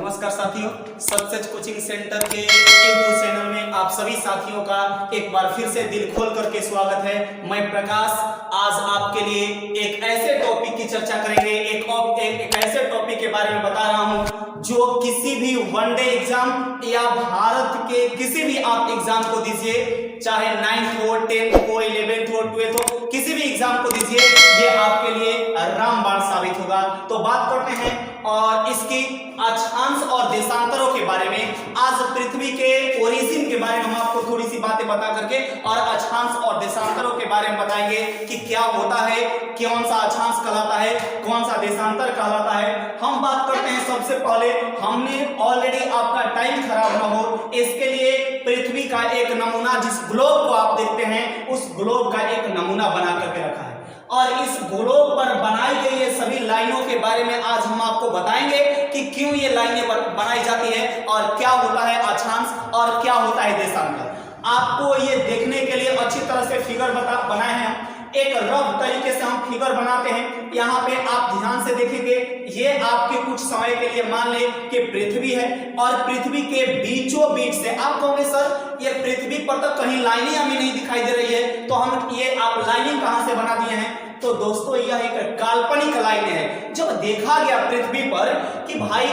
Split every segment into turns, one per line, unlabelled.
नमस्कार साथियों, सच coaching centre के यूट्यूब चैनल में आप सभी साथियों का एक बार फिर से दिल खोल करके स्वागत है। मैं प्रकाश आज आपके लिए एक ऐसे टॉपिक की चर्चा करेंगे, एक ऐसे टॉपिक के बारे में बता रहा हूं जो किसी भी वनडे एग्जाम या भारत के किसी भी आप एग्जाम को दीजिए, चाहे 9th हो, 10th हो, 11th हो, 12th हो, किसी भी एग्जाम को दीजिए, ये आपके लिए रामबाण साबित होगा। तो बात करते हैं और इसकी अक्षांश और देशांतरों के बारे में। आज पृथ्वी के ओरिजिन के बारे में हम आपको थोड़ी सी बातें बता करके और अक्षांश और देशांतरों के बारे में बताएंगे कि क्या होता है, कौन सा अक्षांश कहलाता है, कौन सा देशांतर कहलाता है। हम बात करते हैं सबसे पहले, हमने ऑलरेडी आपका टाइम खराब ना हो इसके लिए पृथ्वी का एक नमूना, जिस ग्लोब को आप देखते हैं उस ग्लोब का एक नमूना बना करके रखा है और इस ग्लोब पर बनाई गई ये सभी लाइनों के बारे में आज हम आपको बताएंगे कि क्यों ये लाइनें बनाई जाती है और क्या होता है अक्षांश और क्या होता है देशांतर। आपको ये देखने के लिए अच्छी तरह से फिगर बनाए हैं, एक रफ तरीके से हम फिगर बनाते हैं। यहाँ पे आप ध्यान से देखेंगे, ये आपके कुछ समय के लिए मान ले कि पृथ्वी है और पृथ्वी के बीचों बीच से आप कहोगे सर ये पृथ्वी पर तो कहीं लाइनें हमें नहीं दिखाई दे रही है, तो हम ये आप लाइनिंग कहां से बना दिए हैं। तो दोस्तों यह एक काल्पनिक लाइन है। जब देखा गया पृथ्वी पर कि भाई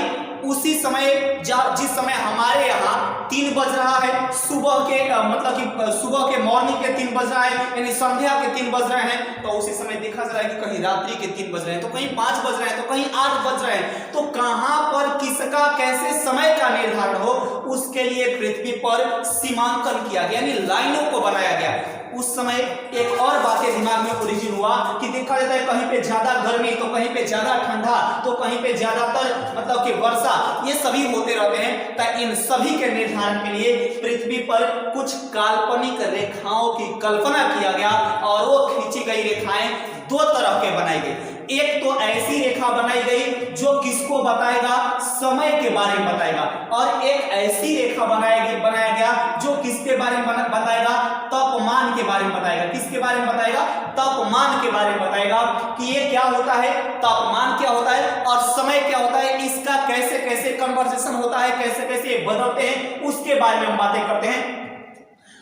उसी समय जिस समय हमारे यहाँ 3 बज रहा है सुबह के मतलब कि सुबह के मॉर्निंग के 3 बज रहा है, यानी संध्या के 3 बज रहे हैं, तो उसी समय देखा जा रहा है कि कहीं रात्रि के 3 बज रहे हैं, तो कहीं 5 बज रहे हैं, तो कहीं 8 बज रहे हैं। तो कहां पर किसका कैसे समय का निर्धारण हो उसके लिए पृथ्वी पर सीमांकन किया गया, यानी लाइनों को बनाया गया। उस समय एक और बातें दिमाग में ओरिजिन हुआ कि देखा जाता है कहीं पे ज्यादा गर्मी, तो कहीं पे ज्यादा ठंडा, तो कहीं पे ज्यादातर मतलब कि वर्षा, ये सभी होते रहते हैं। तो इन सभी के निर्धारण के लिए पृथ्वी पर कुछ काल्पनिक रेखाओं की कल्पना किया गया और वो खींची गई रेखाएं 2 तरह के बनाई गई। एक तो ऐसी रेखा बनाई गई जो किसको बताएगा, समय के बारे में बताएगा, और एक ऐसी रेखा बनाया गया जो किसके बारे में बताएगा, तापमान के बारे में बताएगा। किसके बारे में बताएगा, तापमान के बारे में बताएगा कि ये क्या होता है, तापमान क्या होता है और समय क्या होता है, इसका कैसे कैसे कन्वर्सेशन होता है, कैसे कैसे बदलते हैं, उसके बारे में हम बातें करते हैं।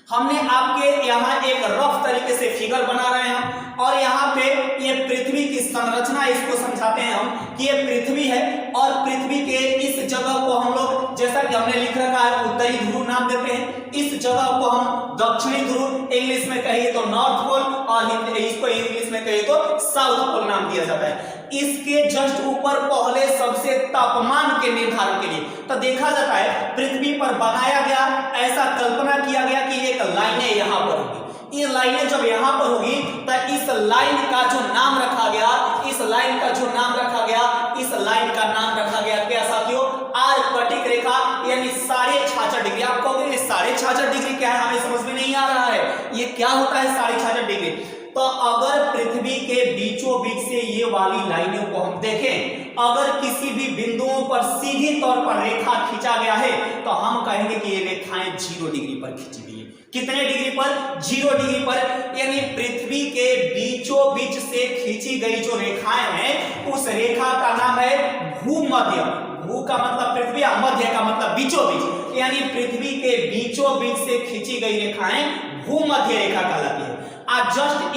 हमने आपके यहाँ एक रफ तरीके से फिगर बना रहे हैं और यहाँ पे ये पृथ्वी की संरचना इसको समझाते हैं हम कि ये पृथ्वी है और पृथ्वी के इस जगह को हम लोग, जैसा कि हमने लिख रखा है, उत्तरी ध्रुव नाम देते हैं। इस जगह को हम दक्षिणी ध्रुव, इंग्लिश में कहिए तो नॉर्थ पोल, और इसको इंग्लिश में कहिए तो साउथ पोल नाम दिया जाता है। इसके जस्ट ऊपर पहले सबसे तापमान के निर्धारण के लिए तो देखा जाता है पृथ्वी पर बनाया गया, ऐसा कल्पना किया गया कि एक लाइनें यहाँ पर होगी। ये लाइनें जब यहाँ पर होगी तो इस लाइन का जो नाम रखा गया, इस लाइन का जो नाम रखा गया, इस लाइन का नाम रखा गया क्या साथियों, आर्कटिक रेखा, यानी 66.5 डिग्री। आप कहोगे 66.5 डिग्री क्या है, हमें समझ में नहीं आ रहा है, ये क्या होता है 66.5 डिग्री। तो अगर पृथ्वी के बीचों बीच से ये वाली लाइनों को हम देखें, अगर किसी भी बिंदुओं पर सीधी तौर पर रेखा खींचा गया है तो हम कहेंगे कि ये रेखाएं 0 डिग्री पर खींची गई है। कितने डिग्री पर, 0 डिग्री पर, यानी पृथ्वी के बीचों बीच से खींची गई जो रेखाएं हैं उस रेखा का नाम है भूमध्य। भू का मतलब पृथ्वी, मध्य का मतलब बीचों बीच, यानी पृथ्वी के बीचों बीच से खींची गई रेखाएं भूमध्य रेखा कहलाती है। आज जस्ट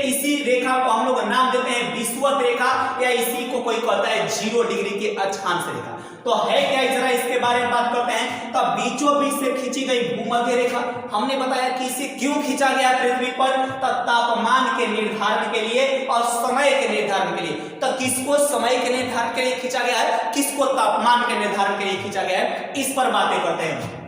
इसी रेखा को हम लोग नाम देते हैं विषुवत रेखा, या इसी को कोई कहता है 0 डिग्री की अक्षांश रेखा। तो है क्या, जरा इसके बारे में बात करते हैं। तो बीचों बीच से खींची गई भूमध्य रेखा, हमने बताया कि इसे क्यों खींचा गया पृथ्वी पर, तो तापमान के निर्धारण के लिए और समय के निर्धारण के लिए। तो किसको समय के निर्धारण के लिए खींचा गया है, किसको तापमान के निर्धारण के लिए खींचा गया है, इस पर बातें करते हैं।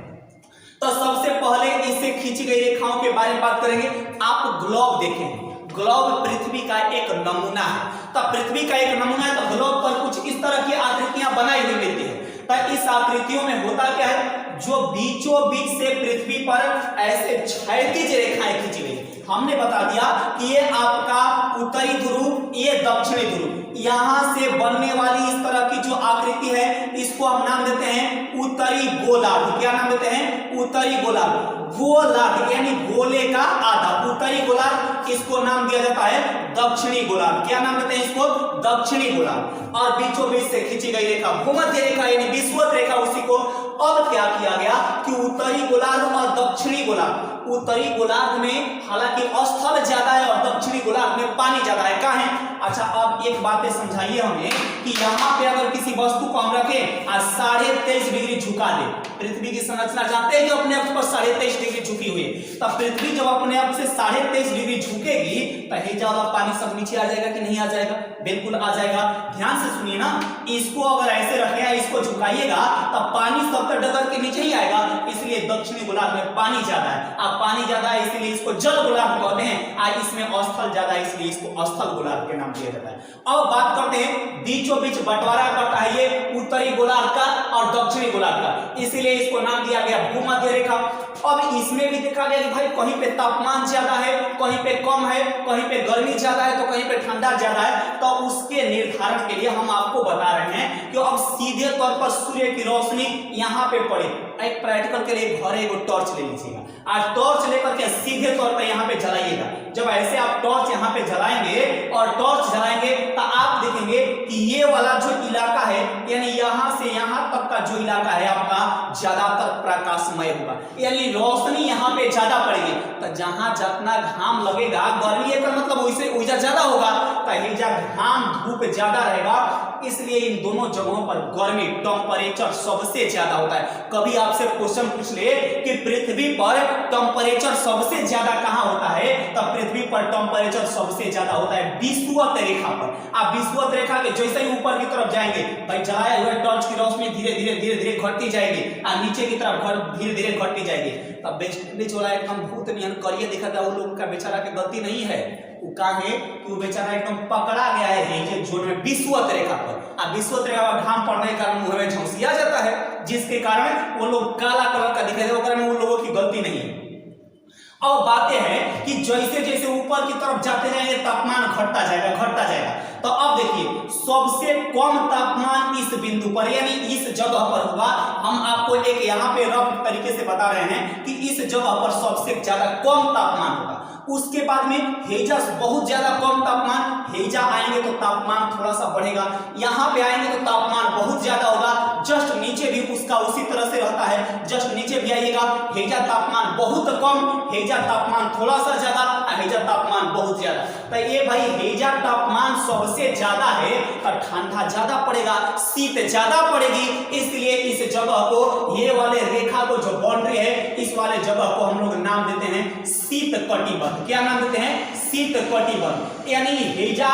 तो सबसे पहले इससे खींची गई रेखाओं के बारे में बात करेंगे। आप ग्लोब देखें, ग्लोब पृथ्वी का एक नमूना है। तो पृथ्वी का एक नमूना है तो ग्लोब पर कुछ इस तरह की आकृतियां बनाई हुई मिलती है। तो इस आकृतियों में होता क्या है, जो बीचों बीच से पृथ्वी पर ऐसे क्षैतिज रेखाएं खींची गई। हमने बता दिया कि ये आपका उत्तरी ध्रुव, ये दक्षिणी ध्रुव, यहां से बनने वाली इस तरह की जो आकृति है इसको हम नाम देते हैं उत्तरी गोलार्ध। क्या नाम देते हैं? उत्तरी गोलार्ध। गोलार्ध यानी गोले का आधा, उत्तरी गोलार्ध। इसको नाम दिया जाता है दक्षिणी गोलार्ध। क्या नाम देते हैं इसको? दक्षिणी गोलार्ध। और बीचों बीच से खींची गई रेखा भूमध्य रेखा यानी विषुवत रेखा, उसी को अब क्या किया गया कि उत्तरी गोलार्ध और दक्षिणी गोलार्ध, उत्तरी गोलार्ध में हालांकि स्थल ज्यादा है और दक्षिणी गोलार्ध में पानी ज्यादा है। कहां है? अच्छा, अब एक बात समझाइए हमें कि यहाँ पे अगर किसी वस्तु को हम रखें और 23.5 डिग्री झुका दे, पृथ्वी की संरचना जानते हैं कि अपने अक्ष पर 23.5 डिग्री झुकी हुई है, तब पृथ्वी जब अपने अक्ष से 23.5 डिग्री झुकेगी तो हेजा वाला पानी सब नीचे आ जाएगा कि नहीं आ जाएगा? बिल्कुल आ जाएगा। ध्यान से सुनिए ना, इसको अगर ऐसे रखें, इसको झुकाइएगा तब पानी सब तक डगर के नीचे ही आएगा, इसलिए दक्षिणी गोलार्ध में पानी ज्यादा है। अब पानी ज्यादा है इसलिए इसको जल गोलार्ध कहते हैं, और इसमें स्थल ज्यादा है इसलिए इसको स्थल गोलार्ध के नाम दिया जाता है। अब बात करते हैं बीचों बीच बंटवारा करता है ये उत्तरी गोलार्ध का और दक्षिणी गोलार्ध का, इसीलिए इसको नाम दिया गया भूमध्य रेखा। अब इसमें भी देखा गया कि भाई कहीं पे तापमान ज्यादा है, कहीं पे कम है, कहीं पे गर्मी ज्यादा है तो कहीं पे ठंडा ज्यादा है, तो उसके निर्धारण के लिए हम आपको बता रहे हैं कि अब सीधे तौर पर सूर्य की रोशनी यहाँ पे पड़े। एक प्रैक्टिकल के लिए घर एगो टॉर्च ले लीजिएगा, आज टॉर्च लेकर के सीधे तौर पर यहाँ पे जलाइएगा। जब ऐसे आप टॉर्च यहाँ पे जलाएंगे और टॉर्च जलाएंगे तो आप देखेंगे कि ये वाला जो इलाका है यानी यहाँ से यहाँ तक का जो इलाका है आपका ज्यादातर प्रकाशमय होगा, यानी रोशनी यहाँ पे ज्यादा पड़ेगी। तो जहां जितना घाम लगेगा, गर्मी का मतलब वैसे ऊर्जा ज्यादा होगा, तो घाम धूप ज्यादा रहेगा, इसलिए इन दोनों जगहों पर गर्मी टेम्परेचर सबसे ज्यादा होता है। कभी आपसे क्वेश्चन पूछ ले कि पृथ्वी पर टेम्परेचर सबसे ज्यादा कहां होता है, तब पृथ्वी पर टेम्परेचर सबसे ज्यादा होता है विषुवत रेखा पर। आप विषुवत रेखा के जैसे ही ऊपर की तरफ जाएंगे, भाई जलाए हुए टॉर्च की रोशनी धीरे धीरे घटती जाएगी और नीचे की तरफ धीरे धीरे घटती जाएगी। तब वेस्ट वाला एकदम भूत नियन करिए दिखा था, वो लोग का बेचारा की गलती नहीं है, वो कहा है कि वो बेचारा एकदम पकड़ा गया है ये जोन में विषुवत रेखा पर। अब विषुवत रेखा पर घाम पड़ने के कारण मुंह में झुंसिया जाता है, जिसके कारण वो लोग काला कलर का दिखाई देता है, वो लोगों की गलती नहीं है। अब बातें हैं कि जैसे जैसे ऊपर की तरफ जाते जाएंगे तापमान घटता जाएगा। तो अब देखिए सबसे कम तापमान इस बिंदु पर यानी इस जगह पर होगा। हम आपको एक यहाँ पे रफ तरीके से बता रहे हैं कि इस जगह पर सबसे ज्यादा कम तापमान होगा। उसके बाद में हेजा बहुत ज्यादा कम तापमान, हेजा आएंगे तो तापमान थोड़ा सा बढ़ेगा, यहाँ पे आएंगे तो तापमान बहुत ज्यादा होगा। जस्ट नीचे भी उसका उसी तरह से रहता है, जस्ट नीचे भी आइएगा, हेजा तापमान बहुत कम, हेजा तापमान थोड़ा सा ज्यादा, हेजा तापमान बहुत ज्यादा। तो ये भाई हेजा तापमान सबसे ज्यादा है तो ठंडा ज्यादा पड़ेगा, शीत ज्यादा पड़ेगी, इसलिए इस जगह को, ये वाले रेखा को जो बाउंड्री है, इस वाले जगह को हम लोग नाम देते हैं शीत कटिबंध। क्या नाम देते हैं? शीत कटिबंध। यानी हेजा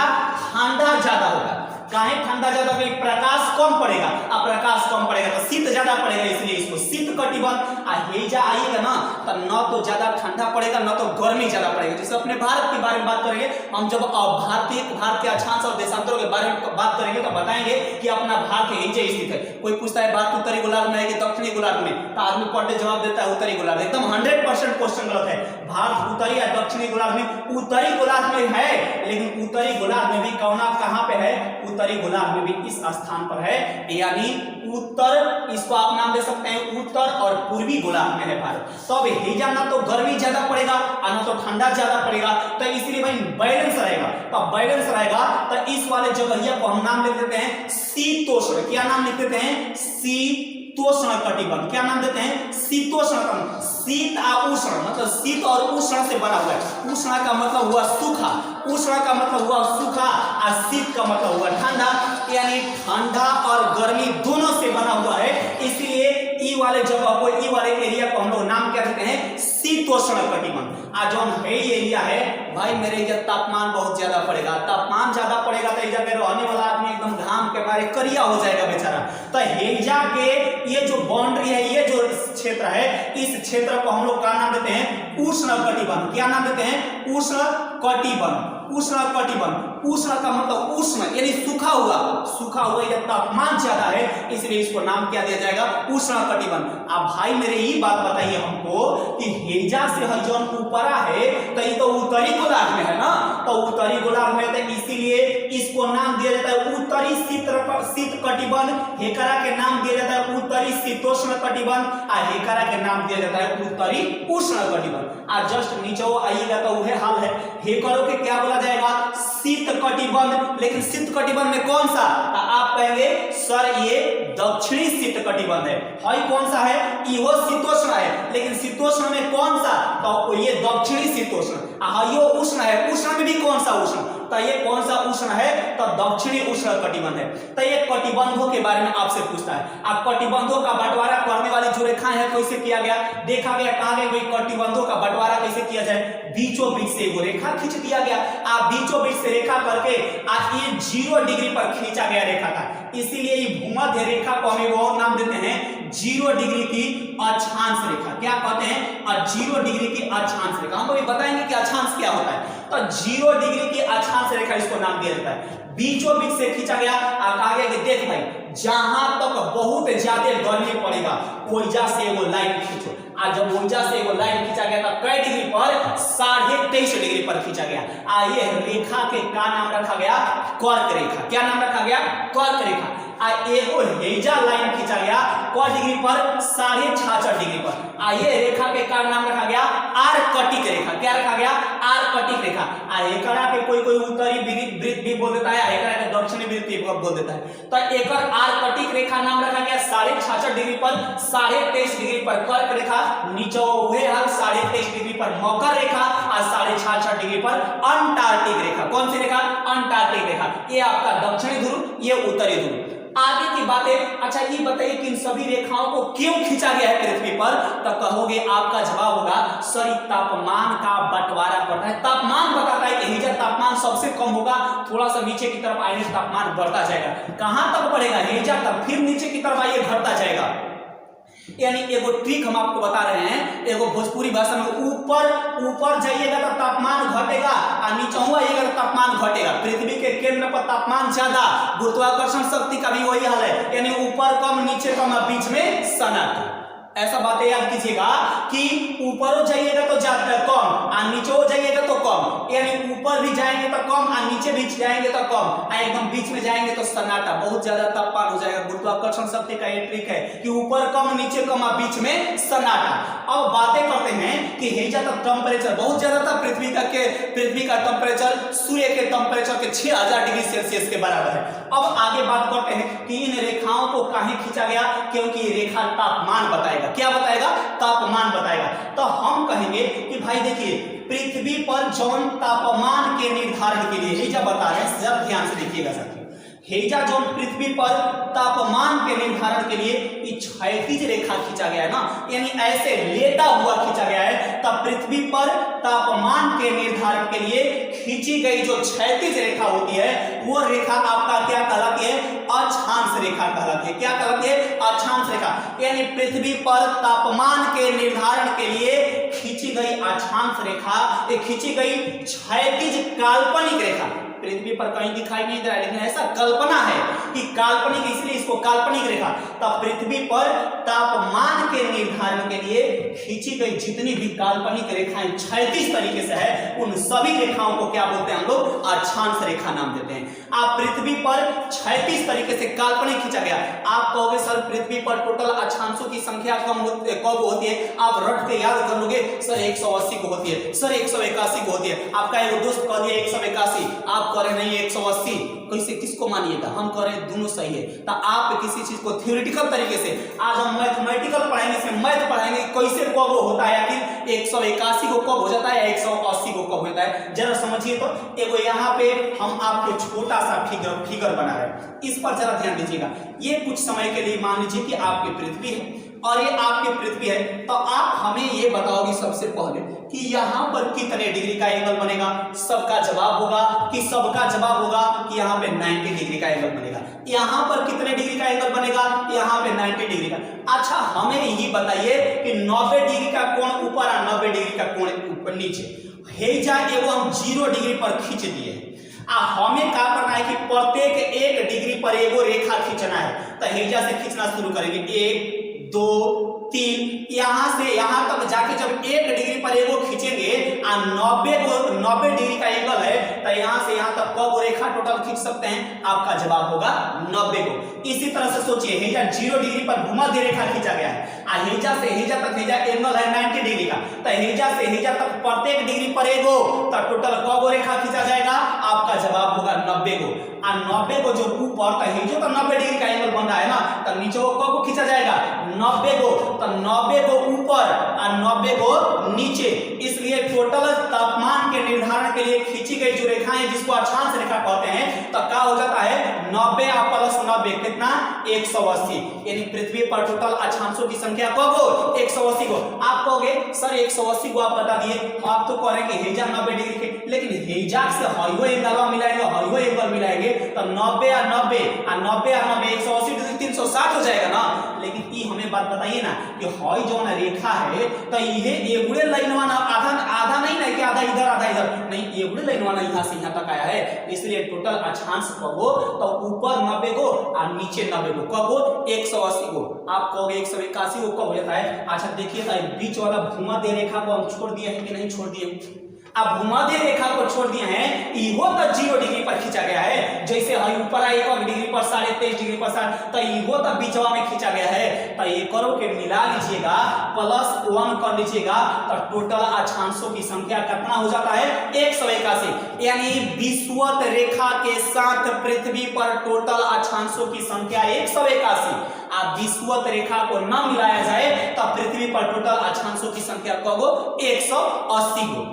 ठंडा ज्यादा होगा। काहे ठंडा ज्यादा? प्रकाश कम पड़ेगा, अब प्रकाश कम पड़ेगा तो शीत ज्यादा पड़ेगा, इसलिए इसको शीत कटिबंध। हेजा आएगा ना तो न तो ज्यादा ठंडा पड़ेगा न तो गर्मी ज्यादा पड़ेगा। जैसे अपने भारत के बारे में बात करेंगे हम, जब भारत के अक्षांश और देशांतरों के बारे में बात करेंगे तो बताएंगे कि अपना भारत हेजे स्थित है। कोई पूछता है भारत उत्तरी गोलार्ध में है कि दक्षिणी गोलार्ध में, तो आदमी पढ़ते जवाब देता है उत्तरी गोलार्ध। एकदम 100% क्वेश्चन गलत है। भारत उत्तरी या दक्षिणी गोलार्ध में? उत्तरी गोलार्ध में है, लेकिन उत्तरी गोलार्ध में भी कहां पे है? उत्तरी गोलार्ध में भी इस स्थान पर है, यानी उत्तर, इसको आप नाम दे सकते हैं उत्तर और पूर्वी गोलार्ध में है भारत। तो अब हेजा ना तो गर्मी ज्यादा पड़ेगा और ना तो ठंडा ज्यादा पड़ेगा, तो इसलिए भाई बैलेंस रहेगा। तो बैलेंस रहेगा तो इस वाले जगह को हम नाम लिख देते हैं शीतोष्ण। क्या नाम लिख देते हैं? शीतोष्ण कटिबंध। क्या नाम देते हैं? शीतोष्ण। शीत और उष्ण मतलब शीत और उष्ण से बना हुआ है। उष्ण का मतलब हुआ सूखा, उष्ण का मतलब हुआ सूखा और शीत का मतलब हुआ ठंडा, यानी ठंडा और गर्मी दोनों से बना हुआ है। इसलिए ई वाले जगह को, ई वाले एरिया को हम लोग नाम क्या देते हैं? शीतोष्ण कटिबंध। आज जो है ये एरिया है भाई, मेरे इधर तापमान बहुत ज्यादा पड़ेगा, तापमान ज्यादा पड़ेगा तो इधर में रहने वाला आदमी एकदम घाम के मारे करिया हो जाएगा बेचारा। तो हेजा के ये जो बाउंड्री है, ये जो क्षेत्र है, इस क्षेत्र को हम लोग क्या नाम देते हैं? उष्ण कटिबंध। क्या नाम देते हैं? उष्ण कटिबंध। उष्ण कटिबंध। उष्ण का मतलब उष्ण यानी सूखा हुआ या तापमान ज्यादा है, इसलिए इसको नाम क्या दिया जाएगा, उष्ण कटिबंध। अब भाई मेरे ये बात बताइए हमको कि हेजा से है जो ऊपरा है तो ये तो उत्तरी गोलार्ध में है ना, तो उत्तरी गोलार्ध में, तो इसीलिए इसको नाम दिया जाता है उत्तरी शीत कटिबंध। हेकरा के नाम दिया जाता है उत्तरी शीतोष्ण कटिबंध, और हेकरा के नाम दिया जाता है उत्तरी उष्ण कटिबंध। आज जस्ट नीचे आइएगा तो वह हाल है, हेकरों के क्या बोला जाएगा, शीत कटिबंध। लेकिन शीत कटिबंध में कौन सा, आप कहेंगे सर ये दक्षिणी शीत कटिबंध है। कौन सा है, इहो शीतोष्ण है, लेकिन शीतोष्ण में कौन सा, तो ये दक्षिणी शीतोष्ण। यो उष्ण है, उष्ण में भी कौन सा उष्ण, तो ये कौन सा उष्ण है, तो दक्षिणी उष्ण कटिबंध है। तो ये कटिबंधों के बारे में आपसे पूछता है। अब कटिबंधों का बंटवारा करने वाली जो रेखाएं हैं कैसे किया गया, देखा गया, कहा गया भाई कटिबंधों का बंटवारा कैसे किया जाए, बीचों बीच से वो रेखा खींच दिया गया। आप बीचों बीच से रेखा करके आज ये 0 डिग्री पर खींचा गया रेखा था, इसीलिए ये भूमध्य रेखा को हम और नाम देते हैं 0 डिग्री की अक्षांश रेखा। क्या कहते हैं, 0 डिग्री की अक्षांश रेखा। हम अभी बताएंगे कि अक्षांश क्या होता है। तो 0 डिग्री की अक्षांश रेखा इसको नाम दिया जाता है, बीचों बीच से खींचा गया। आप आगे के देख भाई, जहां तक बहुत ज्यादा गर्मी पड़ेगा ओइजा से वो लाइन खींचो। आज जब ओइजा से वो लाइन खींचा गया तो कई डिग्री पर, 23.5 डिग्री पर खींचा गया। ये रेखा के का नाम रखा गया, कर्क रेखा। क्या नाम रखा गया, कर्क रेखा। एगो हेजा लाइन खींचा गया क डिग्री पर, 66.5 डिग्री पर। ये रेखा के का नाम रखा गया, आर्कटिक रेखा। क्या रखा गया, आर्कटिक रेखा। एकरा के कोई उत्तरी वृत्त भी बोल देता है, एकरा के दक्षिणी वृत्त भी बोल देता है। तो एकर आर्कटिक रेखा नाम रखा गया 66.5 डिग्री पर, 23.5 डिग्री पर कर्क रेखा, नीचे हुए हाल 23.5 डिग्री पर मकर रेखा, और 66.5 डिग्री पर अंटार्कटिक रेखा। कौन सी रेखा, अंटार्कटिक रेखा। ये आपका दक्षिणी ध्रुव, ये उत्तरी ध्रुव। आगे की बातें, अच्छा ये बताइए कि इन सभी रेखाओं को क्यों खींचा गया है पृथ्वी पर, तो कहोगे, आपका जवाब होगा सर तापमान का बंटवारा करना है। तापमान बताता है कि हेजा तापमान सबसे कम होगा, थोड़ा सा नीचे की तरफ आएंगे तापमान बढ़ता जाएगा। कहां तक बढ़ेगा, हेजा तक, फिर नीचे की तरफ आइए घटता जाएगा। यानी एगो ट्रिक हम आपको बता रहे हैं, एगो भोजपुरी भाषा में, ऊपर जाइएगा तो तापमान घटेगा, और नीचे आइएगा तो तापमान घटेगा। पृथ्वी के केंद्र पर तापमान ज्यादा, गुरुत्वाकर्षण शक्ति का भी वही हाल है, यानी ऊपर कम नीचे कम, बीच में सनक। ऐसा बातें याद कीजिएगा कि ऊपर जाइएगा तो ज्यादा कम, और नीचे जाइएगा तो कम, यानी ऊपर भी जाएंगे तो कम, और नीचे भी जाएंगे तो कम, और एकदम बीच में जाएंगे तो सन्नाटा, बहुत ज्यादा तापमान हो जाएगा। गुरुत्वाकर्षण शक्ति का ये ट्रिक है कि ऊपर कम, नीचे कम, और बीच में सन्नाटा। अब बातें करते हैं कि हेजा का टेम्परेचर बहुत ज्यादा था, पृथ्वी का टेम्परेचर सूर्य के टेम्परेचर के 6000 डिग्री सेल्सियस के बराबर है। अब आगे बात करते हैं कि इन रेखाओं को काहे खींचा गया, क्योंकि ये रेखा तापमान बताएगा। क्या बताएगा, तापमान बताएगा। तो हम कहेंगे कि भाई देखिए, पृथ्वी पर जौन तापमान के निर्धारण के लिए हेजा बता रहे हैं, जब ध्यान से देखिएगा साथियों, हेजा जो पृथ्वी पर तापमान के निर्धारण के लिए क्षैतिज रेखा खींचा गया है ना, यानी ऐसे लेटा हुआ खींचा गया है। तब पृथ्वी पर तापमान के निर्धारण के लिए खींची गई जो क्षैतिज रेखा होती है, वो रेखा आपका क्या कहलाती है, अक्षांश रेखा कहलाती है। क्या कहलाती है, अक्षांश रेखा। यानी पृथ्वी पर तापमान के निर्धारण के लिए खींची गई अक्षांश रेखा, खींची गई क्षैतिज काल्पनिक रेखा पृथ्वी पर कहीं दिखाई नहीं दे रहा है, लेकिन ऐसा कल्पना है कि काल्पनिक, इसलिए इसको काल्पनिक रेखा। तब पृथ्वी पर तापमान के निर्धारण के लिए खींची गई जितनी भी काल्पनिक रेखाएं क्षैतिज तरीके से है, उन सभी रेखाओं को क्या बोलते हैं हम लोग, अक्षांश रेखा नाम देते हैं। आप पृथ्वी पर क्षैतिज तरीके से काल्पनिक खींचा गया। आप कहोगे सर पृथ्वी पर टोटल अक्षांशों की संख्या कब होती है, आप रट के याद कर लोगे, सर 180 को होती है, सर 181 को होती है। आपका एक दोस्त कह दिया 181, आप करें नहीं 180, कैसे, किसको मानिएगा, हम करें दोनों सही है। तो आप किसी चीज को थ्योरेटिकल तरीके से, आज हम मैथमेटिकल पढ़ाएंगे, से मैथ पढ़ाएंगे, कैसे कब होता है, कि 181 को कब हो जाता है, 180 को कब होता है, जरा समझिए। तो एगो यहाँ पे हम आपको छोटा सा फिगर बना रहे हैं, इस पर जरा ध्यान दीजिएगा। ये कुछ समय के लिए मान लीजिए कि आपकी पृथ्वी है और ये आपकी पृथ्वी है, तो आप हमें ये बताओगे सबसे पहले कि यहाँ पर कितने डिग्री का एंगल बनेगा। सबका जवाब होगा कि यहाँ पे 90 डिग्री का एंगल बनेगा। यहाँ पर कितने डिग्री का एंगल बनेगा, यहाँ पे 90 डिग्री का। अच्छा हमें ये बताइए कि 90 डिग्री का कोण ऊपर और 90 डिग्री का कोण ऊपर नीचे, हेजा एवं 0 डिग्री पर खींच दिए। हमें क्या करना है कि प्रत्येक 1 डिग्री पर एगो रेखा खींचना है। तो हेजा से खींचना शुरू करेंगे, 1 2 3, यहां से यहां तक जाके जब 1 डिग्री पर एगो खींचेंगे और 90 डिग्री का एंगल है, तो यहां से यहां तक कब रेखा टोटल खींच सकते हैं? आपका जवाब होगा 90 को। इसी तरह से सोचिए, हेजा 0 डिग्री पर भूमध्य रेखा खींचा गया है और हेजा से हेजा तक, हेजा एंगल है 90 डिग्री का, तो हेजा से हेजा तक प्रत्येक डिग्री पर एगो, तो टोटल कब रेखा खींचा जाएगा? आपका जवाब होगा 90 को। और 90 को जो ऊपर, तो हेजो तो 90 डिग्री का एंगल बन रहा है ना, तो नीचे को कब खींचा जाएगा? 90 को। तो 90 को ऊपर और 90 को नीचे, इसलिए टोटल तापमान के निर्धारण के लिए खींची गई जो रेखाएं, जिसको अक्षांश रेखा कहते हैं, तो क्या हो जाता है? 90 प्लस 90 कितना? 180। यानी पृथ्वी पर टोटल अक्षांशों की संख्या कब हो? 180 को। आप कहोगे सर 180 को आप बता दिए, आप तो कह रहे हैं कि हेजा 90 डिग्री के, लेकिन हेजा से हाइवे एंगल मिलाएंगे, हाइवे एंगल मिलाएंगे तो 90 और 90 और 90 और 90 180 डिग्री 360 हो जाएगा ना। लेकिन ये हमें बात बताइए ना कि हाई जो रेखा है, तो ये एगुड़े लाइनवा ना, आधा नहीं ना कि आधा इधर आधा इधर नहीं, एगुड़े लाइनवा ना यहाँ से यहाँ तक आया है, इसलिए टोटल अक्षांश कब हो? तो ऊपर 90 को और नीचे 90 को। कब हो? 180 को। आप कहोगे 181 को कब हो जाता है? अच्छा देखिए, बीच वाला भूमध्य रेखा को हम छोड़ दिए हैं कि नहीं छोड़ दिए? अब भूमध्य रेखा को छोड़ दिए हैं, इहो तो 0 डिग्री पर खींचा गया है, जैसे हाई ऊपर 1 डिग्री पर 23.5 डिग्री पर, तो इहो तो बीचवा में खींचा गया है। तो ये करो के मिला लीजिएगा, +1 कर लीजिएगा, तो टोटल अक्षांशों की संख्या कितना हो जाता है? 181। यानी विषुवत रेखा के साथ पृथ्वी पर टोटल अक्षांशों की संख्या 181। आप विषुवत रेखा को न मिलाया जाए तो पृथ्वी पर टोटल अक्षांशों की संख्या कब हो? 180 को।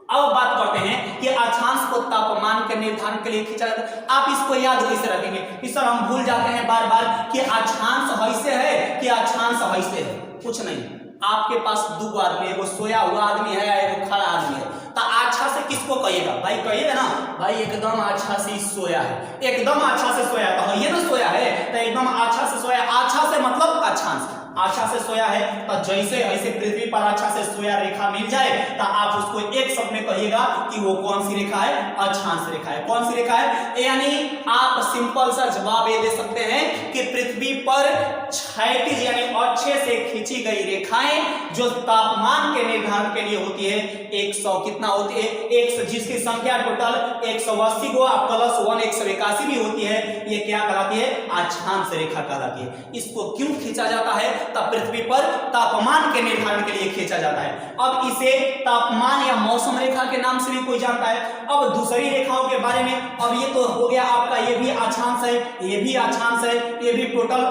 अब बात करते हैं कि अक्षांश को तापमान के निर्धारण के लिए खींचा जाता है। आप इसको याद कैसे रखेंगे कि सर हम भूल जाते हैं बार बार कि अक्षांश ऐसे है कि अक्षांश ऐसे है। कुछ नहीं, आपके पास 2 आदमी, एगो सोया हुआ आदमी है, एगो खड़ा आदमी है, तो अच्छा से किसको कहिएगा? भाई कहिएगा ना, भाई एकदम अच्छा से सोया है, एकदम अच्छा से सोया, तो ये ना सोया है, तो एकदम अच्छा से सोया। अच्छा से मतलब अक्षांश, अच्छा से सोया है, तो जैसे ऐसे पृथ्वी पर अच्छा से सोया रेखा मिल जाए, तो आप उसको एक शब्द में कहिएगा कि वो कौन सी रेखा है? अक्षांश रेखा है। कौन सी रेखा है? यानी आप सिंपल सा जवाब ये दे सकते हैं कि पृथ्वी पर क्षैतिज यानी अच्छे से खींची गई रेखाएं जो तापमान के निर्धारण के लिए होती है 100 कितना होती है? 100, जिसकी संख्या टोटल 180 को +1 181 भी होती है, ये क्या कहलाती है? अक्षांश रेखा कहलाती है। इसको क्यों खींचा जाता है? तब पृथ्वी पर तापमान के निर्धारण के लिए खींचा जाता है। अब इसे तापमान या मौसम रेखा के नाम से भी कोई जानता है। अब दूसरी रेखाओं के बारे में, अब ये तो हो गया आपका, ये भी अक्षांश है, ये भी अक्षांश है, ये भी टोटल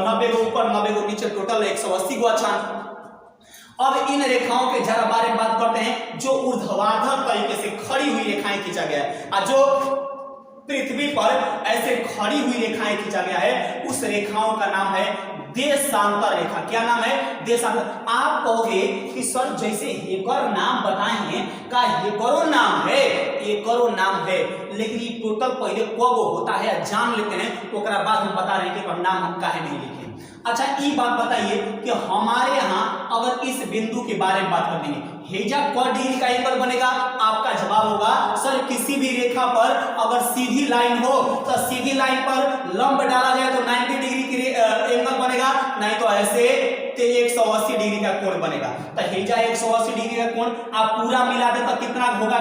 90 को ऊपर 90 को नीचे, टोटल 180 को अक्षांश। अब इन रेखाओं के जरा बारे में बात करते हैं जो ऊर्ध्वाधर तरीके से खड़ी हुई रेखाएं खींचा गया है, और जो पृथ्वी पर ऐसे खड़ी हुई रेखाएं खींचा गया है, उस रेखाओं का नाम है देशांतर रेखा। क्या नाम है? देशांतर। आप कहोगे कि सर जैसे हेकर नाम बताए हैं, का हेकरो नाम है? हेकरो नाम है, लेकिन ये टोटल पहले कब होता है जान लेते हैं, तो उसके बाद हम बता रहे हैं कि नाम हम काहे नहीं लिखे। अच्छा ये बात बताइए कि हमारे यहाँ अगर इस बिंदु के बारे में बात कर देंगे, हेजा क डिग्री का एंगल बनेगा? आपका जवाब होगा सर किसी भी रेखा पर अगर सीधी लाइन हो तो सीधी लाइन पर लंब डाला जाए तो 90 डिग्री की एंगल बनेगा, नहीं तो ऐसे 180 डिग्री का कोण बनेगा। तो हेजा 180 डिग्री का कोण आप पूरा मिला दे तो कितना होगा?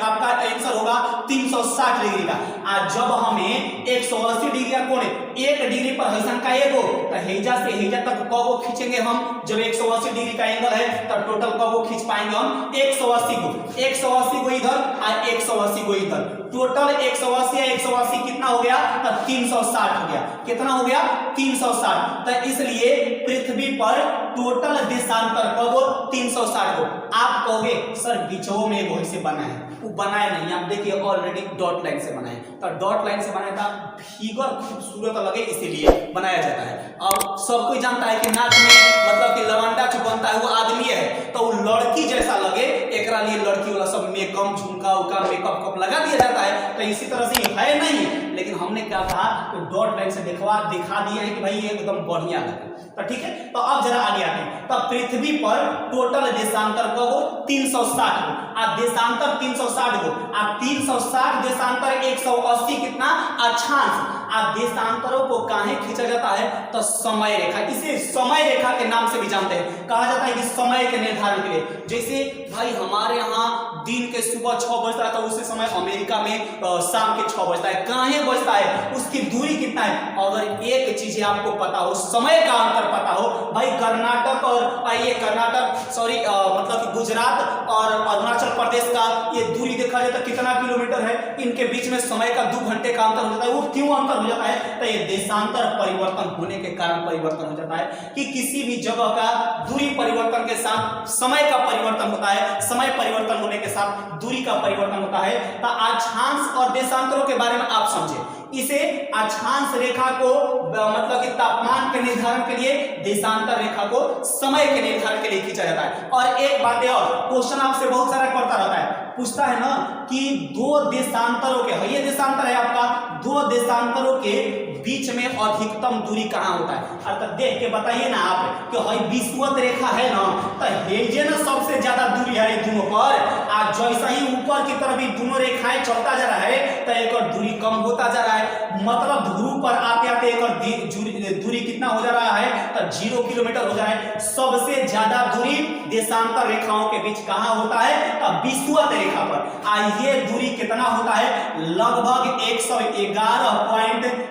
आपका आंसर होगा 360 डिग्री का। आज जब हमें 180 डिग्री का कोण 1 डिग्री पर हैसन का एगो, तो हेजा से हेजा तक कब खींचेंगे हम? जब 180 डिग्री का एंगल है तो टोटल कब खींच पाएंगे हम? 180 को। 180 को इधर और 180 को इधर, टोटल 180 या 180 कितना हो गया? तो 360 हो गया। कितना हो गया? 360। तो इसलिए पृथ्वी पर टोटल देशांतर कब? 360 को। आप कहोगे सर बीचों में वो ऐसे बना है, वो बनाया नहीं, आप देखिए ऑलरेडी डॉट लाइन से बना है। तो डॉट लाइन से बनाया था, फिगर खूबसूरत लगे इसीलिए बनाया जाता है। अब सब कोई जानता है कि नाच में मतलब कि लवंडा जो बनता है वो आदमी है, तो वो लड़की जैसा लगे, एकरा लिए लड़की वाला सब मेकअप झुमका उका मेकअप कप लगा दिया जाता है। तो इसी तरह से है नहीं, लेकिन हमने क्या कहा तो डॉट लाइन से दिखा दिया है कि भाई ये एकदम बढ़िया लगे। तो ठीक है, तो अब जरा आगे आते हैं। तो पृथ्वी पर टोटल देशांतर को 360 गो, देशांतर 360 गो, 360 देशांतर 180 कितना अक्षांश। देशांतरों को काहे खींचा जाता है तो समय रेखा, इसे समय रेखा के नाम से भी जानते हैं। कहा जाता है कि समय के निर्धारण के लिए, जैसे भाई हमारे यहाँ दिन के सुबह 6 बजता है तो उसी समय अमेरिका में शाम के 6 बजता है। काहे बजता है, उसकी दूरी कितना है। अगर एक चीज आपको पता हो, समय का अंतर पता हो, भाई कर्नाटक और ये कर्नाटक सॉरी मतलब कि गुजरात और अरुणाचल प्रदेश का ये दूरी देखा जाए तो कितना किलोमीटर है, इनके बीच में समय का 2 घंटे का अंतर हो जाता है। वो क्यों अंतर हो जाता है, तो ये देशांतर परिवर्तन होने के कारण परिवर्तन हो जाता है कि किसी भी जगह का दूरी परिवर्तन के साथ समय का परिवर्तन होता है, समय परिवर्तन होने के साथ दूरी का परिवर्तन होता है। तो अक्षांश और देशांतरों के बारे में आप समझे, इसे अक्षांश रेखा को मतलब कि तापमान के निर्धारण के लिए, देशांतर रेखा को समय के निर्धारण के लिए खींचा जाता है। और एक बात और, क्वेश्चन आपसे बहुत सारा करता रहता है, पूछता है ना कि 2 देशांतरों के, ये देशांतर है आपका, 2 देशांतरों के बीच में अधिकतम दूरी कहां होता है। अर्थात देख के बताइए ना आप कि भाई विषुवत रेखा है ना, तो हेजे ना सबसे ज्यादा दूरी है दोनों पर। आज जैसा ही ऊपर की तरफ दोनों रेखाएं चलता जा रहा है तो एक और दूरी कम होता जा रहा है, मतलब ध्रुव पर आते आते एक और दूरी कितना हो जा रहा है तो 0 किलोमीटर हो जा रहा है। सबसे ज्यादा दूरी देशांतर रेखाओं के बीच कहां होता है तो विषुवत रेखा पर। ये दूरी कितना होता है, लगभग 111.32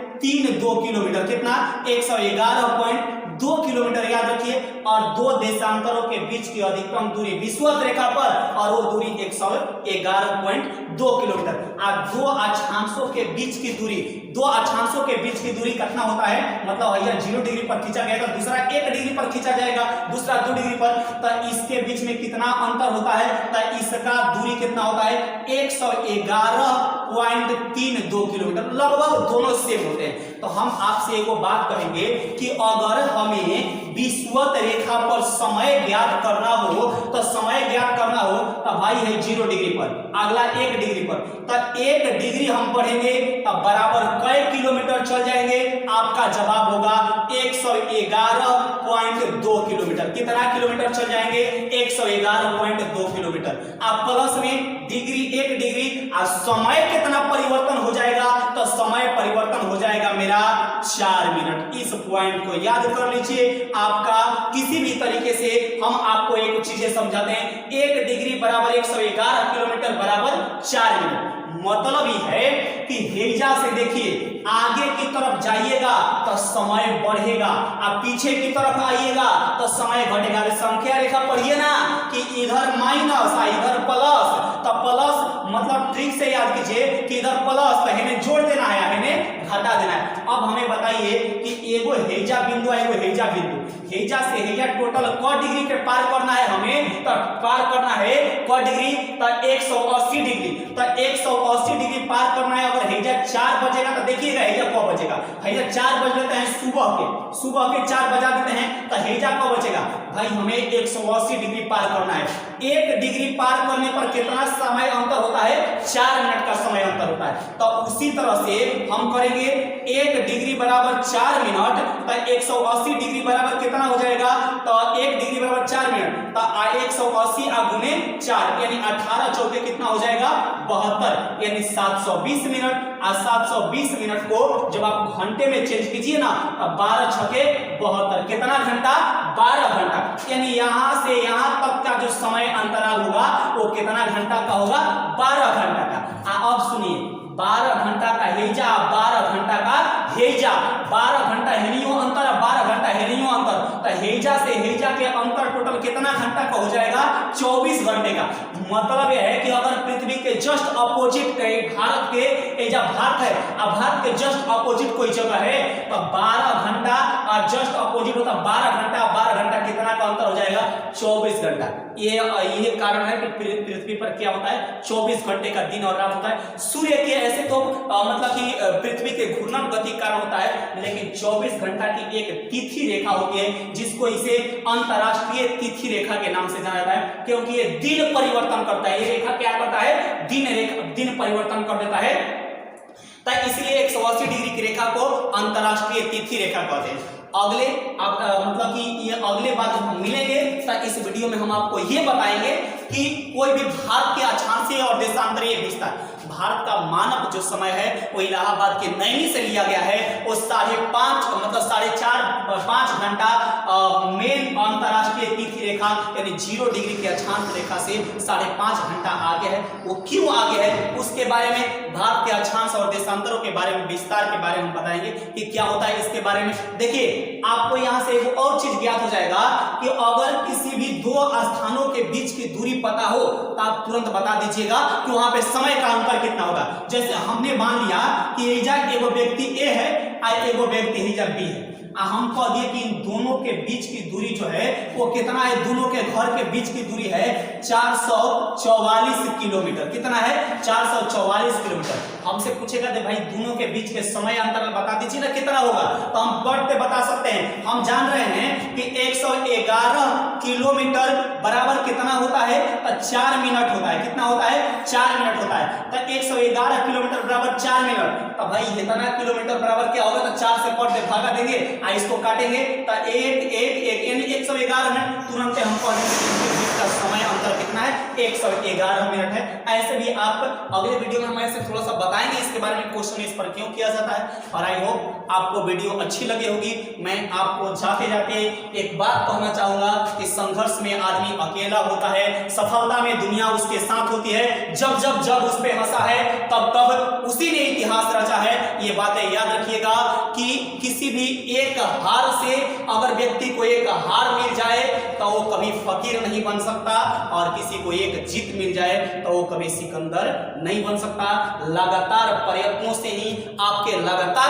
किलोमीटर, कितना 111.2 किलोमीटर याद रखिए। और 2 देशांतरों के बीच की अधिकतम दूरी विषुवत रेखा पर, और वो दूरी 111.2 किलोमीटर। 2 अक्षांशों के बीच की दूरी, 2 अक्षांशों के बीच की दूरी कितना होता है, मतलब भैया 0 डिग्री पर खींचा गया तो दूसरा 1 डिग्री पर खींचा जाएगा, दूसरा 2 डिग्री पर, तो इसके बीच में कितना अंतर होता है तो इसका दूरी कितना होता है 111.32 किलोमीटर, लगभग दोनों सेम होते हैं। तो हम आपसे एक बात करेंगे कि अगर हमें विषुवत रेखा पर समय ज्ञात करना हो, तो समय ज्ञात करना हो तो भाई है 0 डिग्री पर, अगला 1 डिग्री पर, तो 1 डिग्री हम बढ़ेंगे तो बराबर कई किलोमीटर चल जाएंगे, आपका जवाब होगा 111.2 किलोमीटर। कितना किलोमीटर चल जाएंगे 111.2 किलोमीटर। आप प्लस में डिग्री 1 डिग्री, और समय कितना परिवर्तन हो जाएगा तो समय परिवर्तन हो जाएगा मेरा 4 मिनट। इस पॉइंट को याद कर लीजिए। आपका किसी भी तरीके से हम आपको एक चीजें समझाते हैं, 1 डिग्री बराबर 111 किलोमीटर बराबर 4 मिनट। मतलब ही है कि हेजा से देखिए आगे की तरफ जाइएगा तो समय बढ़ेगा, अब पीछे की तरफ आइएगा तो समय घटेगा। संख्या रेखा पढ़िए ना कि इधर माइनस इधर प्लस, तो प्लस मतलब ट्रिक से याद कीजिए कि इधर प्लस तो इन्हें जोड़ देना है, इन्हें घटा देना है। अब हमें बताइए कि एगो हेजा बिंदु है, एगो हेजा बिंदु, हेजा से हेजा टोटल क डिग्री के पार करना है हमें, तो पार करना है क डिग्री तो 180 डिग्री, तो 180 डिग्री पार करना है। अगर हेजा 4 बजेगा तो देखिएगा हेजा कब बजेगा, हेजा 4 बज लेते हैं सुबह के 4 बजा देते हैं तो हेजा कब बचेगा भाई, हमें 180 डिग्री पार करना है। 1 डिग्री पार करने पर कितना समय अंतर होता है 4 मिनट का समय अंतर होता है। तो उसी तरह से हम करेंगे 1 डिग्री बराबर 4 मिनट, तो 180 डिग्री बराबर कितना हो जाएगा तो 1 डिग्री बराबर 4 मिनट, तो 180 गुने 4 यानी 18 चौके कितना हो जाएगा 72, यानी 720 मिनट। और 720 मिनट को जब आप घंटे में चेंज कीजिए ना तो 12 छके 72, कितना घंटा 12 घंटा, यानी यहां से यहां तक का जो समय अंतराल होगा वो कितना घंटा का होगा 12 घंटा का। अब सुनिए 12 घंटा का हेजा, 12 घंटा का हेजा, 12 घंटा हेलियो अंतर, 12 घंटा हेलियो अंतर, तो हेजा से हेजा के अंतर टोटल कितना घंटा का हो जाएगा 24 घंटे का। मतलब यह है कि अगर पृथ्वी के जस्ट अपोजिट भारत के एजा भारत है, अब भारत के जस्ट अपोजिट कोई जगह है तो 12 घंटा और जस्ट अपोजिट होता 12 घंटा, 12 घंटा कितना का अंतर हो जाएगा है 24 घंटा। ये कारण है कि पृथ्वी पर क्या होता है 24 घंटे का दिन और रात होता है। सूर्य के ऐसे तो मतलब कि पृथ्वी के घूर्णन गति कारण होता है, लेकिन 24 घंटा की एक तिथि रेखा होती है जिसको इसे अंतरराष्ट्रीय तिथि रेखा के नाम से जाना जाता है, क्योंकि ये दिन परिवर्तन करता है। ये रेखा क्या करता है, दिन परिवर्तन कर देता है, इसलिए 180 डिग्री की रेखा को अंतरराष्ट्रीय तिथि रेखा कहते हैं। अगले मतलब कि ये अगले बार जब हम मिलेंगे तो इस वीडियो में हम आपको ये बताएंगे कि कोई भी भारत के अक्षांशीय और देशांतरीय विस्तार, भारत का मानक जो समय है वो इलाहाबाद के नैनी से लिया गया है, वो 5.5 मतलब 4.5 घंटा मेन अंतरराष्ट्रीय तिथि रेखा यानी 0 डिग्री की अक्षांश रेखा से 5.5 घंटा आगे है। वो क्यों आगे है उसके बारे में, भारत के अक्षांश और देशांतरों के बारे में, विस्तार के बारे में बताएंगे कि क्या होता है इसके बारे में। देखिए आपको यहां से एक और चीज ज्ञात हो जाएगा कि अगर किसी भी दो स्थानों के बीच की दूरी पता हो तो आप तुरंत बता दीजिएगा कि वहां पे समय का अंतर कितना होगा। जैसे हमने मान लिया कि एगो व्यक्ति ए है और एगो व्यक्ति बी है, हम कह दिए कि इन दोनों के बीच की दूरी जो है वो कितना है, दोनों के घर के बीच की दूरी है 444 किलोमीटर। कितना है, 444 किलोमीटर। हमसे पूछेगा भाई दोनों के बीच के समय अंतर बता दीजिए ना कितना होगा, तो हम वर्ड पे बता सकते हैं। हम जान रहे हैं कि 111 किलोमीटर बराबर कितना होता है, तो 4 मिनट होता है। कितना होता है, 4 मिनट होता है। तो 111 किलोमीटर बराबर 4 मिनट, तो भाई इतना किलोमीटर बराबर क्या होगा, तो 4 से कट दे भागा देंगे, इसको काटेंगे तो 1 यानी 111 मिनट। तुरंत हम का समय अंतर कितना है, 111 मिनट है। ऐसे भी आप अगले वीडियो में हम ऐसे थोड़ा सा बताएंगे इसके बारे में, क्वेश्चन इस पर क्यों किया जाता है। और आई होप आपको वीडियो अच्छी लगी होगी। मैं आपको जाते जाते एक बात कहना चाहूंगा कि संघर्ष में आदमी अकेला होता है, सफलता में दुनिया उसके साथ होती है। जब उस पे हंसा है तब उसी ने इतिहास रचा है। ये बातें याद रखिएगा कि किसी भी एक हार से अगर व्यक्ति को एक हार मिल जाए तो वो कभी फकीर नहीं बन सकता, और किसी को एक जीत मिल जाए तो वो कभी सिकंदर नहीं बन सकता। लगातार प्रयत्नों से ही, आपके लगातार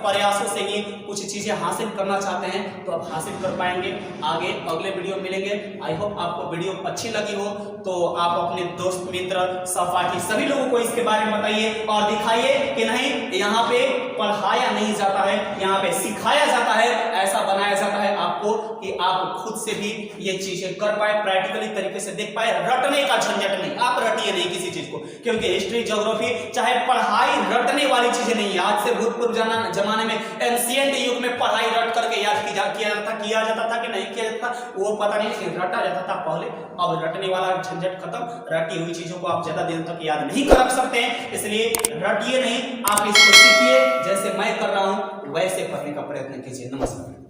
प्रयासों से ही कुछ चीजें हासिल करना चाहते हैं तो आप हासिल कर पाएंगे। आगे अगले वीडियो मिलेंगे। आई होप आपको वीडियो अच्छी लगी हो तो आप अपने दोस्त मित्र सहपाठी सभी लोगों को इसके बारे में बताइए और दिखाइए कि नहीं यहाँ पे पढ़ाया नहीं जाता है, यहाँ पे सिखाया जाता है। ऐसा बनाया जाता है आपको कि आप खुद से भी ये चीजें कर पाए, प्रैक्टिकली तरीके से देख पाए। रटने का झंझट नहीं, आप रटिए नहीं किसी चीज को, क्योंकि हिस्ट्री ज्योग्राफी चाहे पढ़ाई रटने वाली चीजें नहीं है। आज से भूतपूर्व जमाने में एंशिएंट युग में पढ़ाई रट करके याद किया जाता था कि नहीं किया जाता था वो पता नहीं, लेकिन रटा जाता था पहले। अब रटने वाला झंझट खत्म, रटी हुई चीजों को आप ज्यादा दिन तक याद नहीं कर सकते हैं, इसलिए रटिए नहीं, आप इसको सीखिए। जैसे मैं कर रहा हूं वैसे पढ़ने का प्रयत्न कीजिए। नमस्कार।